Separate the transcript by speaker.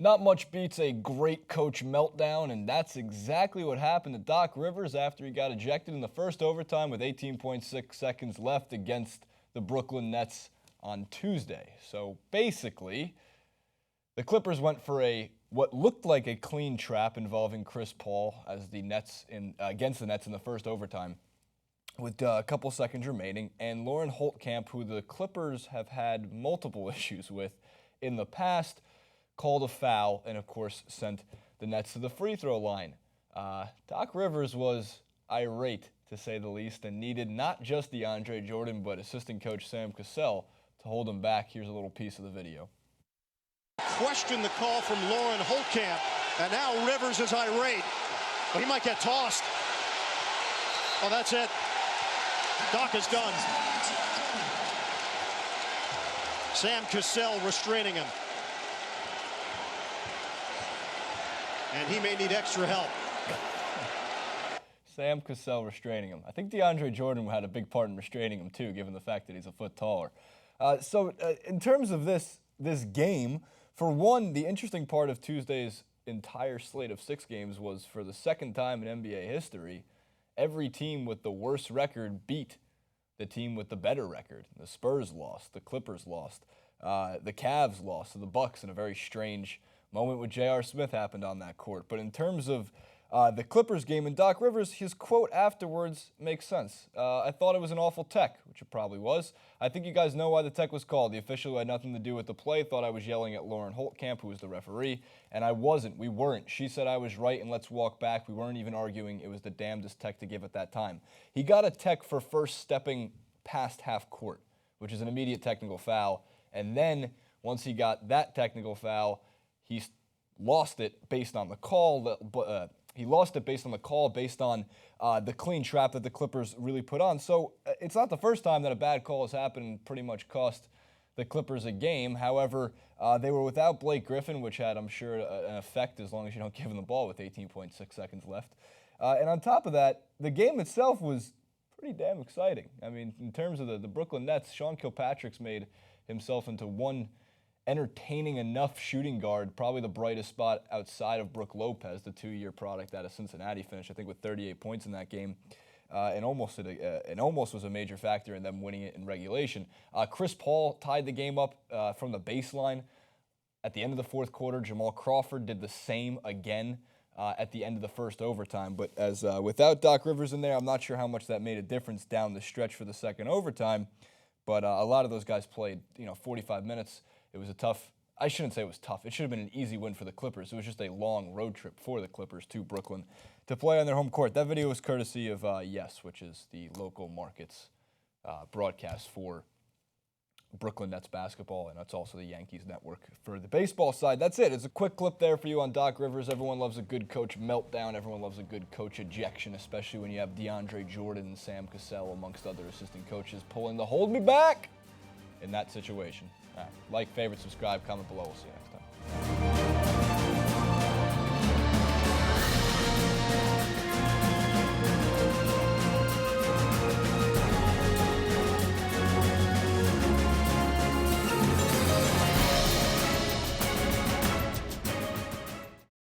Speaker 1: Not much beats a great coach meltdown, and that's exactly what happened to Doc Rivers after he got ejected in the first overtime with 18.6 seconds left against the Brooklyn Nets on Tuesday. So basically, the Clippers went for what looked like a clean trap involving Chris Paul as the Nets against the Nets in the first overtime with a couple seconds remaining, and Lauren Holtkamp, who the Clippers have had multiple issues with in the past, called a foul and, of course, sent the Nets to the free throw line. Doc Rivers was irate, to say the least, and needed not just DeAndre Jordan, but assistant coach Sam Cassell to hold him back. Here's a little piece of the video.
Speaker 2: Question the call from Lauren Holtkamp, and now Rivers is irate. Well, he might get tossed. Oh, that's it. Doc is done. Sam Cassell restraining him. And he may need extra help.
Speaker 1: Sam Cassell restraining him. I think DeAndre Jordan had a big part in restraining him too, given the fact that he's a foot taller. In terms of this game, for one, the interesting part of Tuesday's entire slate of 6 games was, for the second time in NBA history, every team with the worst record beat the team with the better record. The Spurs lost, the Clippers lost, the Cavs lost to the Bucks in a very strange moment with J.R. Smith happened on that court. But in terms of the Clippers game and Doc Rivers, his quote afterwards makes sense. I thought it was an awful tech, which it probably was. I think you guys know why the tech was called. The official who had nothing to do with the play thought I was yelling at Lauren Holtkamp, who was the referee, and I wasn't. We weren't. She said I was right and let's walk back. We weren't even arguing. It was the damnedest tech to give at that time. He got a tech for first stepping past half court, which is an immediate technical foul. And then once he got that technical foul, he lost it based on the call. He lost it based on the call, based on the clean trap that the Clippers really put on. So it's not the first time that a bad call has happened and pretty much cost the Clippers a game. However, they were without Blake Griffin, which had, I'm sure, an effect as long as you don't give him the ball with 18.6 seconds left. And on top of that, the game itself was pretty damn exciting. I mean, in terms of the Brooklyn Nets, Sean Kilpatrick's made himself into one entertaining enough shooting guard, probably the brightest spot outside of Brook Lopez, the 2-year product out of Cincinnati, finished, I think, with 38 points in that game, and almost was a major factor in them winning it in regulation. Chris Paul tied the game up from the baseline at the end of the fourth quarter. Jamal Crawford did the same again at the end of the first overtime. But as without Doc Rivers in there, I'm not sure how much that made a difference down the stretch for the second overtime. But a lot of those guys played, 45 minutes. It was a tough, I shouldn't say it was tough. It should have been an easy win for the Clippers. It was just a long road trip for the Clippers to Brooklyn to play on their home court. That video was courtesy of Yes, which is the local market's broadcast for Brooklyn Nets basketball, and that's also the Yankees network for the baseball side. That's it. It's a quick clip there for you on Doc Rivers. Everyone loves a good coach meltdown. Everyone loves a good coach ejection, especially when you have DeAndre Jordan and Sam Cassell, amongst other assistant coaches, pulling the hold me back in that situation. All right. Like, favorite, subscribe, comment below. We'll see you next time.